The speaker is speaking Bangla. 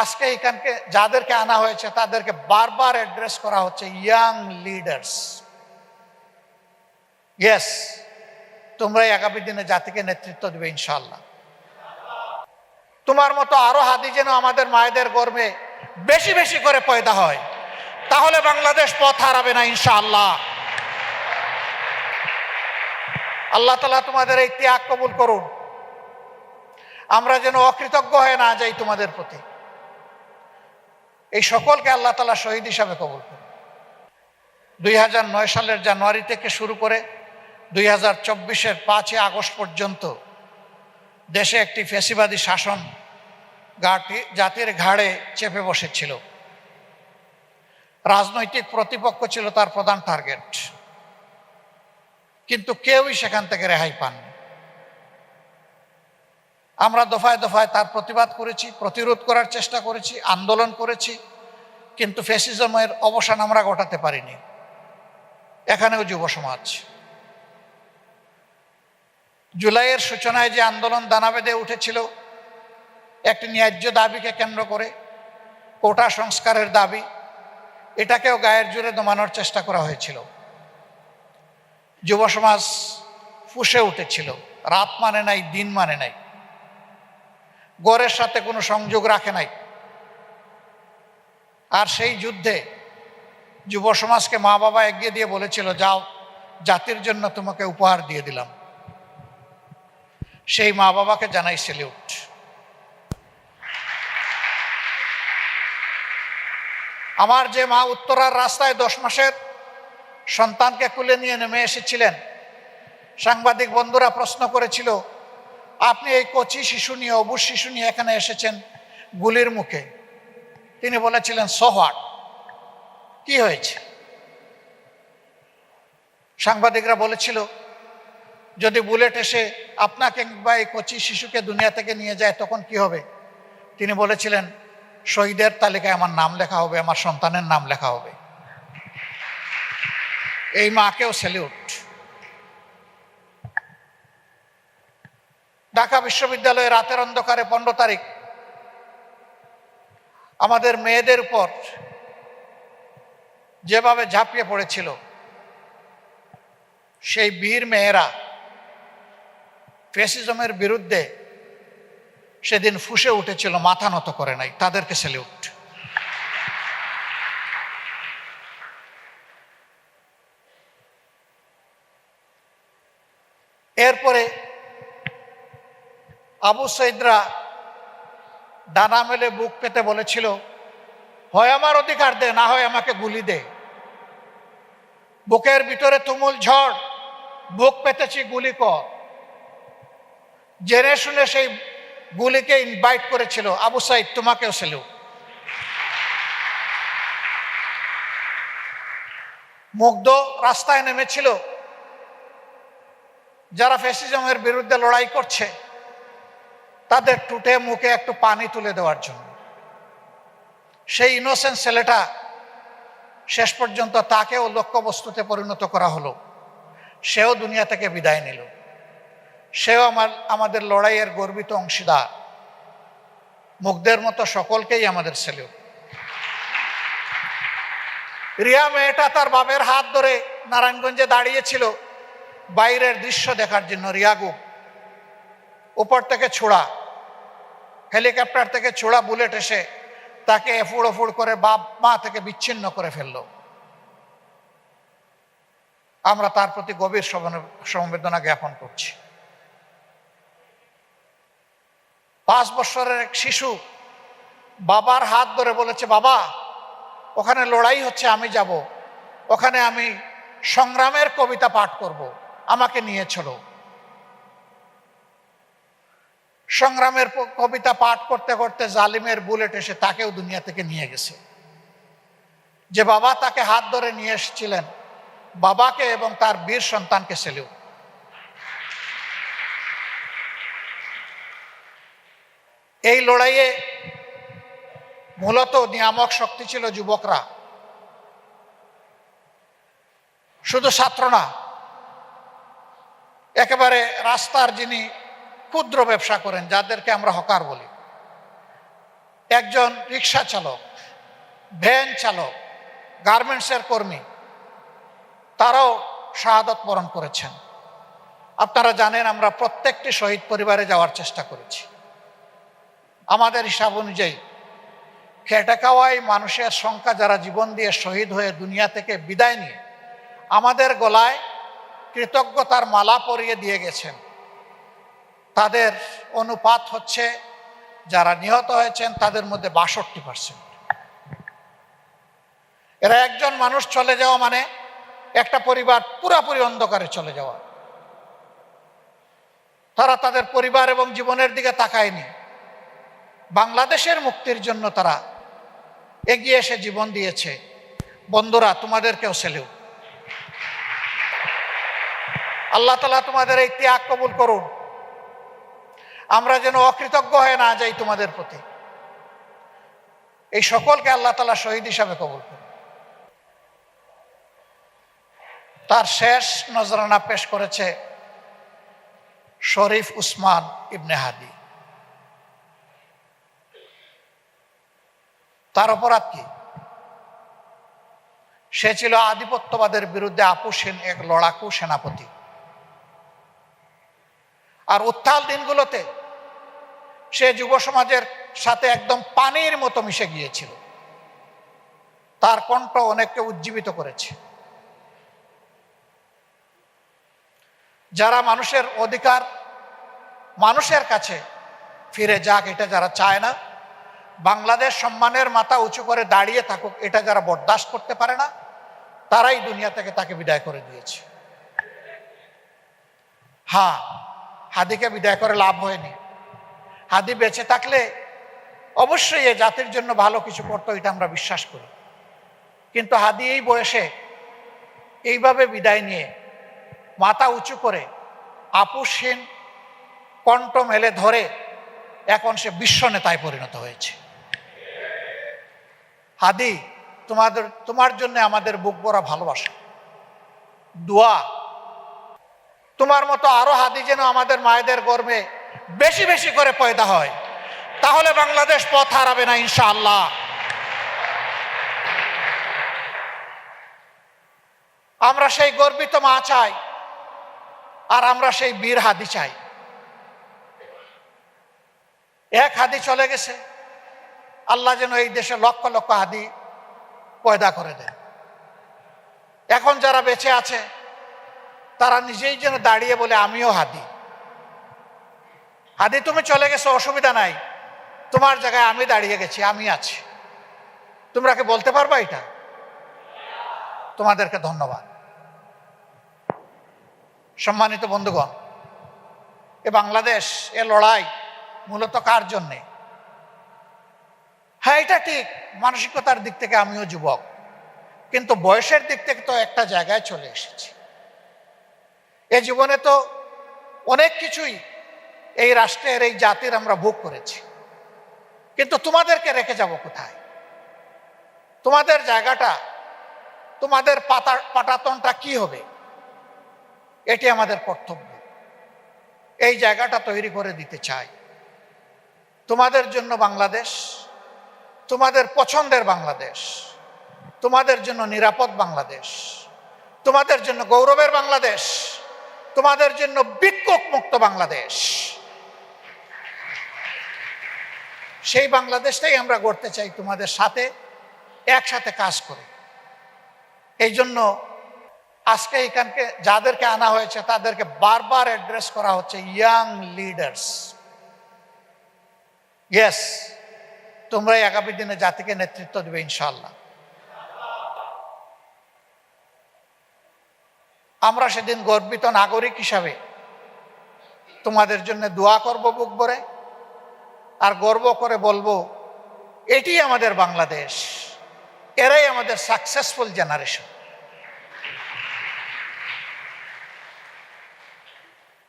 আজকে এখানকে যাদেরকে আনা হয়েছে তাদেরকে বারবার অ্যাড্রেস করা হচ্ছে ইয়াং লিডার্স। ইয়েস, তোমরাই আগামী দিনে জাতিকে নেতৃত্ব দেবে ইনশাআল্লাহ। তোমার মতো আরো হাদি যেন আমাদের মায়েদের গর্ভে বেশি বেশি করে পয়দা হয়, তাহলে বাংলাদেশ পথ হারাবে না ইনশাআল্লাহ। আল্লাহ তাআলা তোমাদের এই ত্যাগ কবুল করুন। আমরা যেন অকৃতজ্ঞ হয়ে না যাই তোমাদের প্রতি। এই সকলকে আল্লাহ তাআলা শহীদ হিসাবে কবুল করুন। 2009 সালের জানুয়ারি থেকে শুরু করে 2024-এর 5 আগস্ট পর্যন্ত দেশে একটি ফ্যাসিবাদী শাসন জাতির ঘাড়ে চেপে বসেছিল। রাজনৈতিক প্রতিপক্ষ ছিল তার প্রধান টার্গেট, কিন্তু কেউই সেখান থেকে রেহাই পাননি। আমরা দফায় দফায় তার প্রতিবাদ করেছি, প্রতিরোধ করার চেষ্টা করেছি, আন্দোলন করেছি, কিন্তু ফ্যাসিজমের অবসান আমরা ঘটাতে পারিনি। এখানেও যুব সমাজ জুলাইয়ের সূচনায় যে আন্দোলন দানা বেঁধে উঠেছিল একটি ন্যায্য দাবিকে কেন্দ্র করে, কোটা সংস্কারের দাবি, এটাকেও গায়ের জোরে দমানোর চেষ্টা করা হয়েছিল। যুব সমাজ ফুঁসে উঠেছিল, রাত মানে নাই, দিন মানে নাই, গড়ের সাথে কোনো সংযোগ রাখে নাই। আর সেই যুদ্ধে যুব সমাজকে মা বাবা এগিয়ে দিয়ে বলেছিল, যাও, জাতির জন্য তোমাকে উপহার দিয়ে দিলাম। সেই মা বাবাকে জানাই সেলিউট। আমার যে মা উত্তরার রাস্তায় 10 মাসের সন্তানকে কুলে নিয়ে নেমে এসেছিলেন, সাংবাদিক বন্ধুরা প্রশ্ন করেছিল, আপনি এই কচি শিশু নিয়ে, অবুঝ শিশু নিয়ে এখানে এসেছেন গুলির মুখে। তিনি বলেছিলেন, সো হোয়াট, কি হয়েছে? সাংবাদিকরা বলেছিল, যদি বুলেট এসে আপনাকে বা এই কচি শিশুকে দুনিয়া থেকে নিয়ে যায় তখন কি হবে? তিনি বলেছিলেন, শহীদের তালিকায় আমার নাম লেখা হবে, আমার সন্তানের নাম লেখা হবে। এই মাকেও স্যালিউট। ঢাকা বিশ্ববিদ্যালয়ে রাতের অন্ধকারে 15 তারিখ আমাদের মেয়েদের উপর যেভাবে ঝাঁপিয়ে পড়েছিল, সেই বীর মেয়েরা ফ্যাসিজমের বিরুদ্ধে সেদিন ফুঁসে উঠেছিল, মাথা নত করে নাই, তাদেরকে স্যালিউট। এরপরে আবু সাইদরা ডানা মেলে বুক পেতে বলেছিল, হয় আমার অধিকার দে, না হয় আমাকে গুলি দে। বুকের ভিতরে তুমুল ঝড়, বুক পেতেছি, গুলি কর। জেনে শুনে সেই গুলিকে ইনভাইট করেছিল। আবু সাইদ, তোমাকেও স্যালুট। মুগ্ধ রাস্তায় নেমেছিল যারা ফ্যাসিজমের বিরুদ্ধে লড়াই করছে, তাদের টুটে মুখে একটু পানি তুলে দেওয়ার জন্য। সেই ইনোসেন্ট ছেলেটা শেষ পর্যন্ত তাকেও লক্ষ্যবস্তুতে পরিণত করা হলো, সেও দুনিয়া থেকে বিদায় নিল। সেও আমাদের লড়াইয়ের গর্বিত অংশীদার। মুগ্ধের মতো সকলকেই আমাদের স্যালুট। রিয়া মেয়েটা তার বাবার হাত ধরে নারায়ণগঞ্জে দাঁড়িয়েছিল বাইরের দৃশ্য দেখার জন্য। রিয়াগু উপর থেকে ছোড়া, হেলিকপ্টার থেকে ছোড়া বুলেট এসে তাকে এফুড় ওফুড় করে বাপ মা থেকে বিচ্ছিন্ন করে ফেলল। আমরা তার প্রতি গভীর সমবেদনা জ্ঞাপন করছি। 5 বছরের এক শিশু বাবার হাত ধরে বলেছে, বাবা, ওখানে লড়াই হচ্ছে, আমি যাব, ওখানে আমি সংগ্রামের কবিতা পাঠ করব, আমাকে নিয়ে চলো। সংগ্রামের কবিতা পাঠ করতে করতে জালিমের বুলেট এসে তাকেও দুনিয়া থেকে নিয়ে গেছে। যে বাবা তাকে হাত ধরে নিয়ে এসেছিলেন, বাবাকে এবং তার বীর সন্তানকে স্যালুট। এই লড়াইয়ে মূলত নিয়ামক শক্তি ছিল যুবকরা, শুধু ছাত্র না। একেবারে রাস্তার যিনি ক্ষুদ্র ব্যবসা করেন, যাদেরকে আমরা হকার বলি, একজন রিক্সা চালক, ভ্যান চালক, গার্মেন্টসের কর্মী, তারাও শাহাদত বরণ করেছেন। আপনারা জানেন আমরা প্রত্যেকটি শহীদ পরিবারে যাওয়ার চেষ্টা করেছি। আমাদের হিসাব অনুযায়ী খেটে খাওয়াই মানুষের সংখ্যা যারা জীবন দিয়ে শহীদ হয়ে দুনিয়া থেকে বিদায় নিয়ে আমাদের গলায় কৃতজ্ঞতার মালা পরিয়ে দিয়ে গেছেন, তাদের অনুপাত হচ্ছে যারা নিহত হয়েছেন তাদের মধ্যে 62%। এরা একজন মানুষ চলে যাওয়া মানে একটা পরিবার পুরাপুরি অন্ধকারে চলে যাওয়া। তারা তাদের পরিবার এবং জীবনের দিকে তাকায়নি, বাংলাদেশের মুক্তির জন্য তারা এগিয়ে এসে জীবন দিয়েছে। বন্ধুরা, তোমাদেরকেও সেলিউট। আল্লাহ তাআলা তোমাদের এই ত্যাগ কবুল করুন। আমরা যেন অকৃতজ্ঞ হয়ে না যাই তোমাদের প্রতি। এই সকলকে আল্লাহ তাআলা শহীদ হিসাবে কবুল করুন। তার শেষ নজরানা পেশ করেছে শরীফ উসমান ইবনে হাদি। তার অপরাধ কি? সে ছিল আধিপত্যবাদের বিরুদ্ধে আপোষহীন এক লড়াকু সেনাপতি। আর উত্তাল দিনগুলোতে সে যুব সমাজের সাথে একদম পানির মতো মিশে গিয়েছিল। তার কণ্ঠ অনেককে উজ্জীবিত করেছে। যারা মানুষের অধিকার মানুষের কাছে ফিরে যাক এটা যারা চায় না, বাংলাদেশ সম্মানের মাথা উঁচু করে দাঁড়িয়ে থাকুক এটা যারা বরদাস্ত করতে পারে না, তারাই দুনিয়া থেকে তাকে বিদায় করে দিয়েছে। হ্যাঁ, হাদিকে বিদায় করে লাভ হয়নি। হাদি বেঁচে থাকলে অবশ্যই এই জাতির জন্য ভালো কিছু করতো, এটা আমরা বিশ্বাস করি। কিন্তু হাদি এই বয়সে এইভাবে বিদায় নিয়ে মাথা উঁচু করে আপোষহীন কণ্ঠ মেলে ধরে এখন সে বিশ্ব নেতায় পরিণত হয়েছে। হাদি, তোমার জন্য আমাদের বুক ভরা ভালোবাসা, দোয়া। তোমার মতো আরো হাদি যেন আমাদের মায়েদের গর্ভে বেশি বেশি করে পয়দা হয়, তাহলে বাংলাদেশ পথ হারাবে না ইনশাআল্লাহ। আমরা সেই গর্বিত মা চাই, আর আমরা সেই বীর হাদি চাই। এক হাদি চলে গেছে, আল্লাহ যেন এই দেশে লক্ষ লক্ষ হাদি পয়দা করে দেন। এখন যারা বেঁচে আছে তারা নিজেই যেন দাঁড়িয়ে বলে আমিও হাদি। হাদি, তুমি চলে গেছো, অসুবিধা নাই, তোমার জায়গায় আমি দাঁড়িয়ে গেছি, আমি আছি। তোমরা কি বলতে পারবা এটা? তোমাদেরকে ধন্যবাদ। সম্মানিত বন্ধুগণ, এ বাংলাদেশ, এ লড়াই মূলত কার জন্যে? হ্যাঁ, এটা ঠিক, মানসিকতার দিক থেকে আমিও যুবক, কিন্তু বয়সের দিক থেকে তো একটা জায়গায় চলে এসেছি। এ জীবনে তো অনেক কিছুই এই রাষ্ট্রের, এই জাতির আমরা ভোগ করেছি, কিন্তু তোমাদেরকে রেখে যাব কোথায়? তোমাদের জায়গাটা, তোমাদের পাটাতনটা কি হবে? এটি আমাদের কর্তব্য। এই জায়গাটা তৈরি করে দিতে চাই। তোমাদের জন্য বাংলাদেশ, তোমাদের পছন্দের বাংলাদেশ, তোমাদের জন্য নিরাপদ বাংলাদেশ, তোমাদের জন্য গৌরবের বাংলাদেশ, তোমাদের জন্য বিক্ষোভ মুক্ত বাংলাদেশ। সেই বাংলাদেশটাই আমরা গড়তে চাই তোমাদের সাথে একসাথে কাজ করে। এই জন্য আজকে এখানকে যাদেরকে আনা হয়েছে তাদেরকে বারবার অ্যাড্রেস করা হচ্ছে ইয়াং লিডার্স। ইয়েস, তোমরাই আগামী দিনে জাতিকে নেতৃত্ব দেবে ইনশাআল্লাহ। আমরা সেদিন গর্বিত নাগরিক হিসাবে তোমাদের জন্য দোয়া করব বুক ভরে, আর গর্ব করে বলবো এটি আমাদের বাংলাদেশ, এরাই আমাদের সাকসেসফুল জেনারেশন।